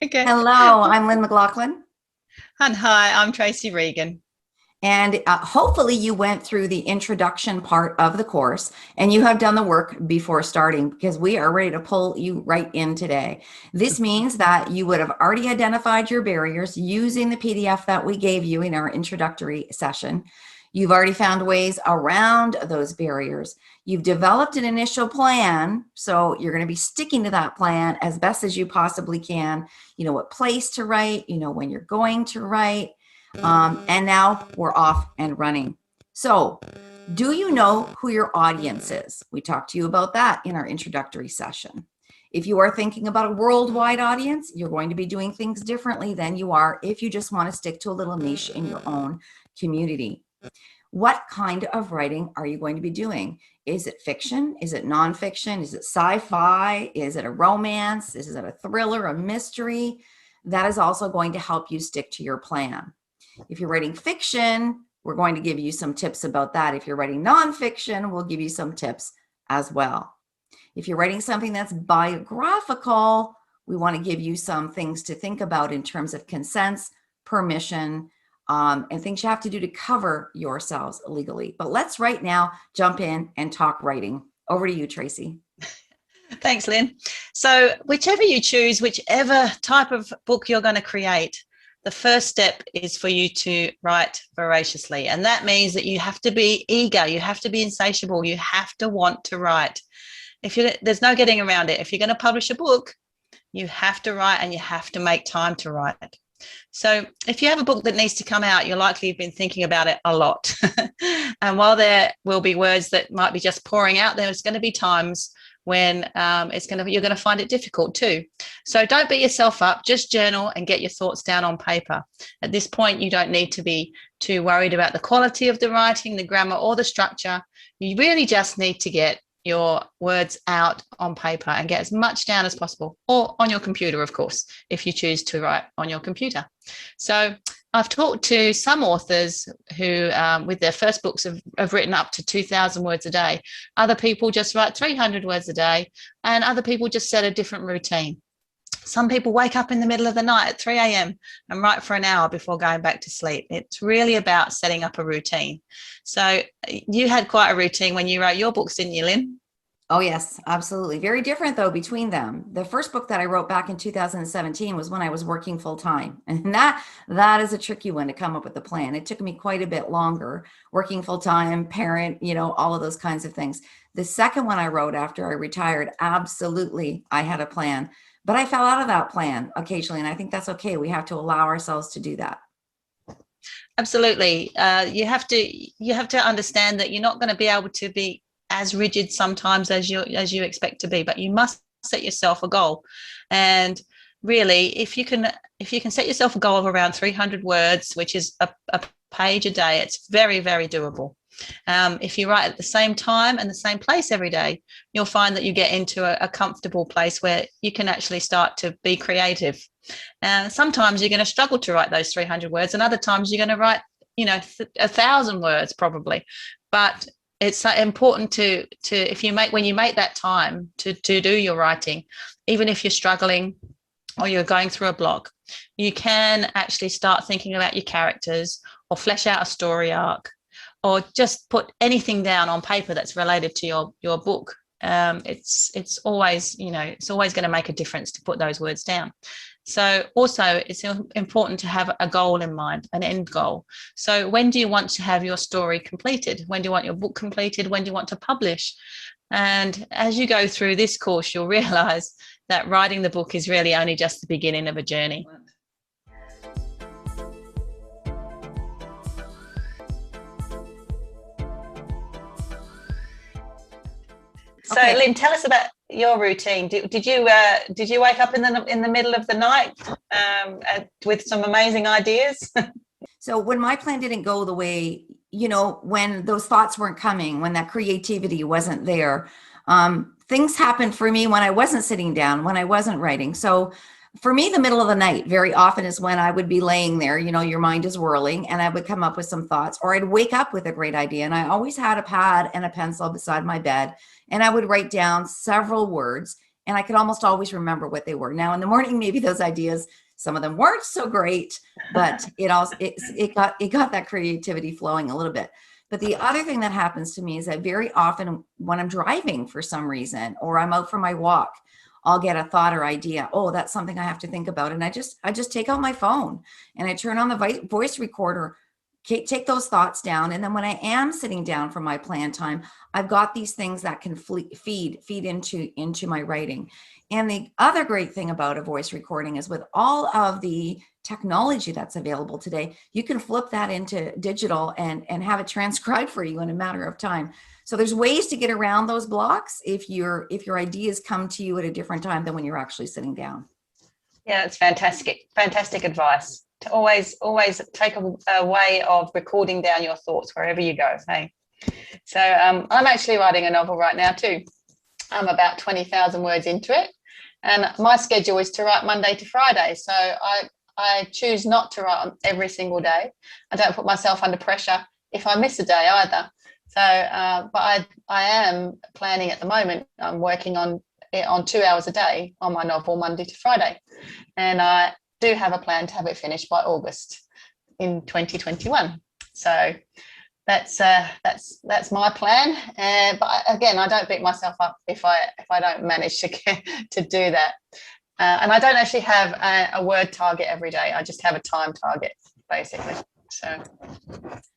Okay. Hello, I'm Lynn McLaughlin. And hi, I'm Tracy Regan. And hopefully you went through the introduction part of the course and you have done the work before starting because we are ready to pull you right in today. This means that you would have already identified your barriers using the PDF that we gave you in our introductory session. You've already found ways around those barriers. You've developed an initial plan, so you're going to be sticking to that plan as best as you possibly can. You know what place to write, you know when you're going to write, and now we're off and running. So, do you know who your audience is? We talked to you about that in our introductory session. If you are thinking about a worldwide audience, you're going to be doing things differently than you are if you just want to stick to a little niche in your own community. What kind of writing are you going to be doing? Is it fiction? Is it nonfiction? Is it sci-fi? Is it a romance? Is it a thriller, a mystery? That is also going to help you stick to your plan. If you're writing fiction, we're going to give you some tips about that. If you're writing nonfiction, we'll give you some tips as well. If you're writing something that's biographical, we want to give you some things to think about in terms of consents, permission, and things you have to do to cover yourselves legally. But let's right now jump in and talk writing. Over to you, Tracy. Thanks, Lynn. So whichever you choose, whichever type of book you're going to create, the first step is for you to write voraciously. And that means that you have to be eager, you have to be insatiable, you have to want to write. There's no getting around it. If you're going to publish a book, you have to write and you have to make time to write. So if you have a book that needs to come out, you're likely been thinking about it a lot. And while there will be words that might be just pouring out, there's going to be times when you're going to find it difficult too. So don't beat yourself up, just journal and get your thoughts down on paper. At this point, you don't need to be too worried about the quality of the writing, the grammar, or the structure. You really just need to get your words out on paper and get as much down as possible, or on your computer, of course, if you choose to write on your computer. So I've talked to some authors who, with their first books, have written up to 2,000 words a day. Other people just write 300 words a day, and other people just set a different routine. Some people wake up in the middle of the night at 3 a.m. and write for an hour before going back to sleep. It's really about setting up a routine. So you had quite a routine when you wrote your books, didn't you, Lynn? Oh, yes, absolutely. Very different, though, between them. The first book that I wrote back in 2017 was when I was working full time. And that is a tricky one to come up with a plan. It took me quite a bit longer, working full time, parent, all of those kinds of things. The second one I wrote after I retired, absolutely, I had a plan. But I fell out of that plan occasionally. And I think that's okay. We have to allow ourselves to do that. Absolutely. You have to understand that you're not going to be able to be as rigid sometimes as you expect to be, but you must set yourself a goal. And really, if you can set yourself a goal of around 300 words, which is a page a day, it's very, very doable. If you write at the same time and the same place every day, you'll find that you get into a comfortable place where you can actually start to be creative. And sometimes you're going to struggle to write those 300 words, and other times you're going to write 1,000 words probably. But it's important to when you make that time to do your writing, even if you're struggling or you're going through a block, you can actually start thinking about your characters, or flesh out a story arc, or just put anything down on paper that's related to your book. It's always going to make a difference to put those words down. So also it's important to have a goal in mind, an end goal. So when do you want to have your story completed? When do you want your book completed? When do you want to publish? And as you go through this course, you'll realize that writing the book is really only just the beginning of a journey. So, okay. Lynn, tell us about your routine. Did you wake up in the middle of the night with some amazing ideas? So when my plan didn't go the way, when those thoughts weren't coming, when that creativity wasn't there, things happened for me when I wasn't sitting down, when I wasn't writing. So for me, the middle of the night very often is when I would be laying there, your mind is whirling, and I would come up with some thoughts, or I'd wake up with a great idea. And I always had a pad and a pencil beside my bed, and I would write down several words and I could almost always remember what they were. Now in the morning, maybe those ideas, some of them weren't so great, but it got that creativity flowing a little bit. But the other thing that happens to me is that very often when I'm driving for some reason, or I'm out for my walk, I'll get a thought or idea. Oh, that's something I have to think about. And I just take out my phone and I turn on the voice recorder, take those thoughts down. And then when I am sitting down for my plan time, I've got these things that can feed into my writing. And the other great thing about a voice recording is with all of the technology that's available today, you can flip that into digital and have it transcribed for you in a matter of time. So there's ways to get around those blocks if your ideas come to you at a different time than when you're actually sitting down. Yeah, it's fantastic advice. To always take a way of recording down your thoughts wherever you go. Hey, so I'm actually writing a novel right now too. I'm about 20,000 words into it, and my schedule is to write Monday to Friday. So I choose not to write on every single day. I don't put myself under pressure if I miss a day either. So, but I am planning at the moment. I'm working on it on 2 hours a day on my novel Monday to Friday, and I do have a plan to have it finished by August in 2021. So that's my plan. But again, I don't beat myself up if I don't manage to do that. And I don't actually have a word target every day. I just have a time target, basically. So.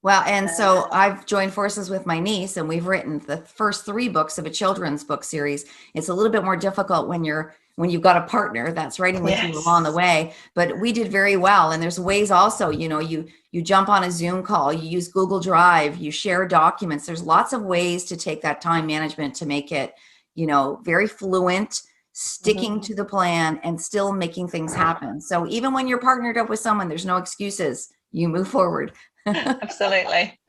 Well, and so I've joined forces with my niece, and we've written the first 3 books of a children's book series. It's a little bit more difficult when you've got a partner that's writing with you along the way, but we did very well. And there's ways also, you jump on a Zoom call, you use Google Drive, you share documents. There's lots of ways to take that time management to make it, very fluent, sticking to the plan and still making things happen. So even when you're partnered up with someone, there's no excuses. You move forward. Absolutely.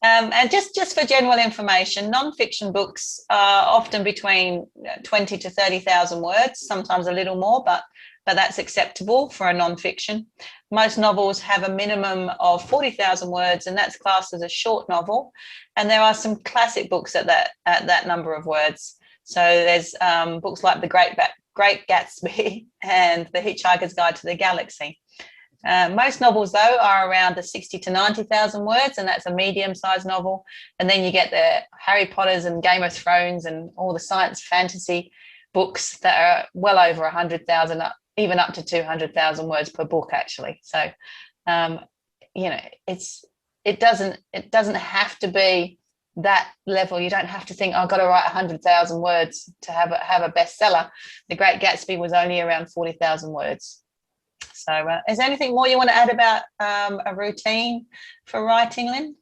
And just for general information, non-fiction books are often between 20 to 30,000 words, sometimes a little more, but that's acceptable for a non-fiction. Most novels have a minimum of 40,000 words, and that's classed as a short novel. And there are some classic books at that number of words. So there's books like The Great Gatsby and The Hitchhiker's Guide to the Galaxy. Most novels, though, are around the 60 to 90,000 words, and that's a medium-sized novel. And then you get the Harry Potters and Game of Thrones and all the science fantasy books that are well over 100,000, even up to 200,000 words per book, actually. So, it doesn't have to be that level. You don't have to think, I've got to write 100,000 words to have a bestseller. The Great Gatsby was only around 40,000 words. So is there anything more you want to add about a routine for writing, Lynn?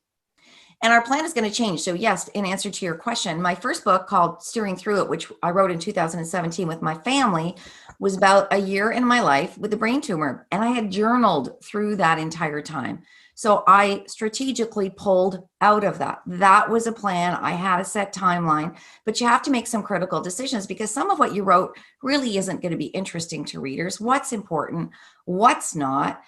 And our plan is going to change. So yes, in answer to your question, my first book called Steering Through It, which I wrote in 2017 with my family, was about a year in my life with a brain tumor. And I had journaled through that entire time. So I strategically pulled out of that. That was a plan. I had a set timeline, but you have to make some critical decisions because some of what you wrote really isn't going to be interesting to readers. What's important, what's not.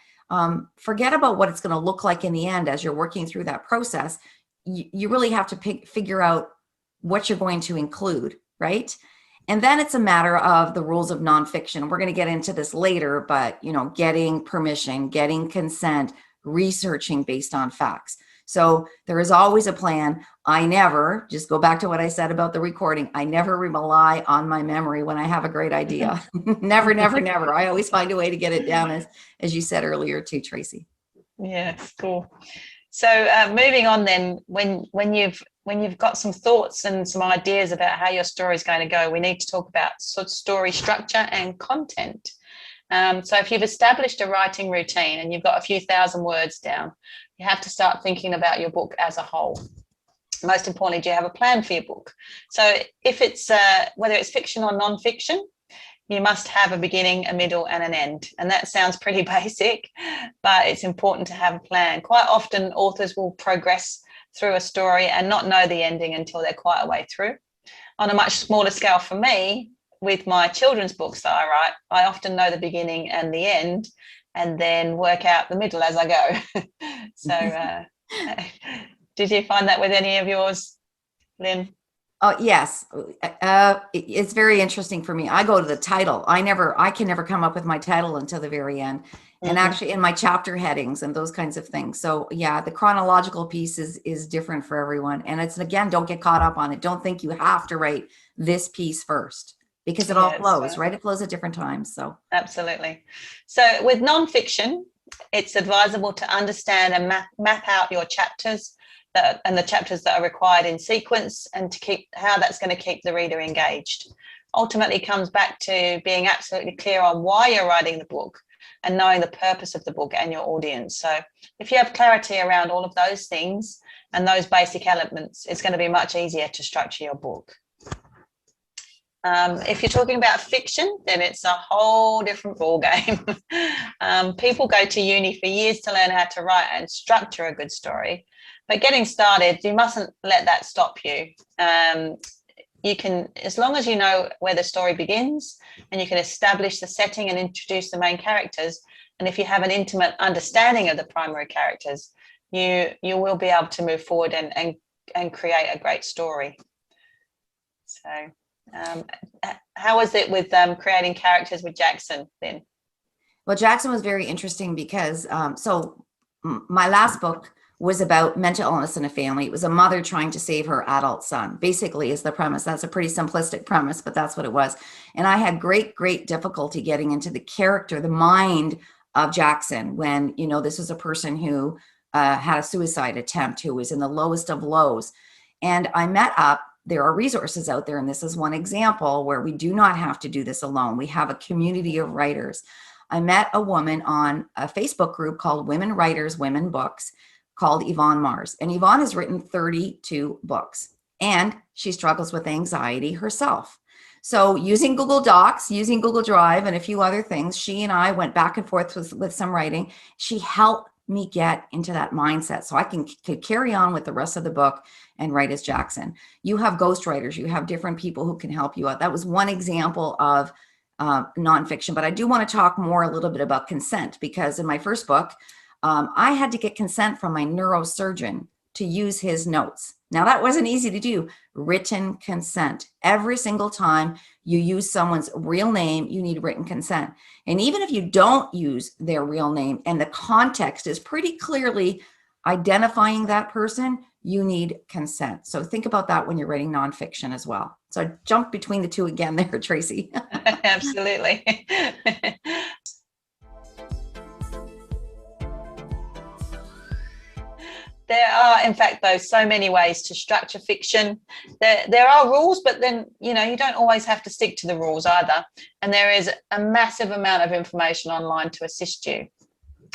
Forget about what it's going to look like in the end as you're working through that process. You really have to figure out what you're going to include, right? And then it's a matter of the rules of nonfiction. We're going to get into this later, but getting permission, getting consent, researching based on facts. So there is always a plan. I never, just go back to what I said about the recording, I never rely on my memory when I have a great idea. Never, never, never. I always find a way to get it down, as you said earlier too, Tracy. Yeah, cool. So moving on then, when you've got some thoughts and some ideas about how your story is going to go, we need to talk about sort of story structure and content. So if you've established a writing routine and you've got a few thousand words down, you have to start thinking about your book as a whole. Most importantly, do you have a plan for your book? So if it's whether it's fiction or non-fiction, you must have a beginning, a middle, and an end. And that sounds pretty basic, but it's important to have a plan. Quite often, authors will progress through a story and not know the ending until they're quite a way through. On a much smaller scale for me, with my children's books that I write, I often know the beginning and the end, and then work out the middle as I go. So did you find that with any of yours, Lynn? Oh, yes. It's very interesting for me. I go to the title. I can never come up with my title until the very end. And Mhm. actually in my chapter headings and those kinds of things. So yeah, the chronological piece is different for everyone. And it's, again, don't get caught up on it. Don't think you have to write this piece first because it all Yes, flows, right? It flows at different times. So absolutely. So with nonfiction, it's advisable to understand and map out your chapters and the chapters that are required in sequence, and to keep how that's going to keep the reader engaged. Ultimately comes back to being absolutely clear on why you're writing the book and knowing the purpose of the book and your audience. So if you have clarity around all of those things and those basic elements, it's going to be much easier to structure your book. If you're talking about fiction, then it's a whole different ballgame. People go to uni for years to learn how to write and structure a good story. But getting started, you mustn't let that stop you. You can, as long as you know where the story begins and you can establish the setting and introduce the main characters, and if you have an intimate understanding of the primary characters, you will be able to move forward and create a great story. So how was it with creating characters with Jackson then? well, Jackson was very interesting because my last book was about mental illness in a family. It was a mother trying to save her adult son, basically, is the premise. That's a pretty simplistic premise, but that's what it was. And I had great difficulty getting into the character, the mind of Jackson, when, you know, this was a person who had a suicide attempt, who was in the lowest of lows. And I met up. There are resources out there, and this is one example where we do not have to do this alone. We have a community of writers. I met a woman on a Facebook group called Women Writers, Women Books, called Yvonne Mars. And Yvonne has written 32 books, and she struggles with anxiety herself. So using Google Docs, using Google Drive, and a few other things, she and I went back and forth with some writing. She helped me get into that mindset so I could carry on with the rest of the book and write as Jackson. You have ghostwriters, you have different people who can help you out. That was one example of nonfiction, but I do want to talk more a little bit about consent, because in my first book, I had to get consent from my neurosurgeon to use his notes. Now, that wasn't easy to do. Written consent. Every single time you use someone's real name, you need written consent. And even if you don't use their real name and the context is pretty clearly identifying that person, you need consent. So think about that when you're writing nonfiction as well. So I jumped between the two again there, Tracy. Absolutely. There are, in fact, though, so many ways to structure fiction. There are rules, but then, you know, you don't always have to stick to the rules either. And there is a massive amount of information online to assist you.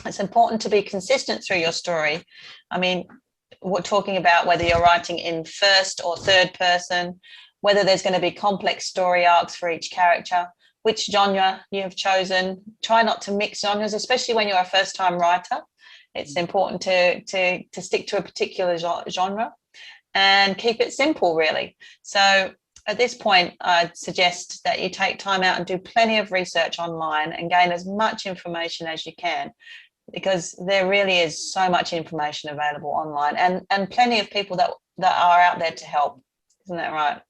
It's important to be consistent through your story. I mean, we're talking about whether you're writing in first or third person, whether there's going to be complex story arcs for each character, which genre you have chosen. Try not to mix genres, especially when you're a first-time writer. It's important to stick to a particular genre and keep it simple, really. So at this point, I'd suggest that you take time out and do plenty of research online and gain as much information as you can, because there really is so much information available online, and plenty of people that are out there to help. Isn't that right?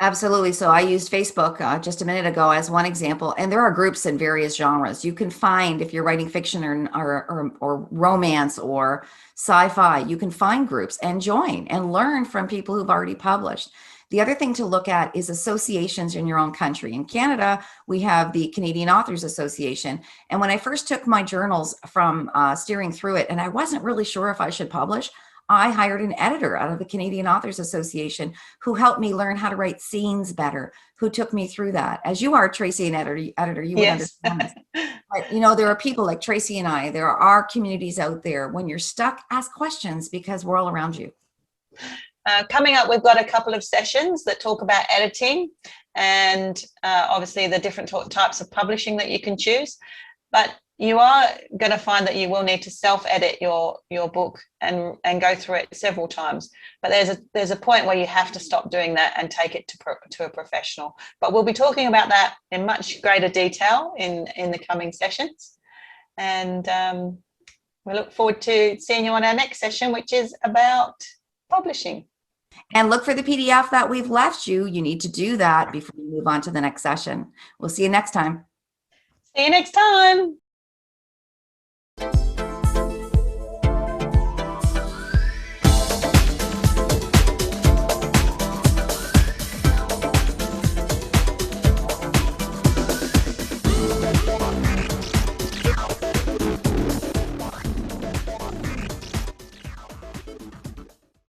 Absolutely. So I used Facebook just a minute ago as one example, and there are groups in various genres. You can find, if you're writing fiction or romance or sci-fi, you can find groups and join and learn from people who've already published. The other thing to look at is associations in your own country. In Canada, we have the Canadian Authors Association. And when I first took my journals from steering through it, and I wasn't really sure if I should publish, I hired an editor out of the Canadian Authors Association who helped me learn how to write scenes better, who took me through that. As you are, Tracy, an editor, you would understand this. But, you know, there are people like Tracy and I, there are communities out there. When you're stuck, ask questions, because we're all around you. Coming up, we've got a couple of sessions that talk about editing and obviously the different types of publishing that you can choose. But you are going to find that you will need to self-edit your book and go through it several times. But there's a point where you have to stop doing that and take it to a professional. But we'll be talking about that in much greater detail in the coming sessions. And we look forward to seeing you on our next session, which is about publishing. And look for the PDF that we've left you. You need to do that before you move on to the next session. We'll see you next time. See you next time.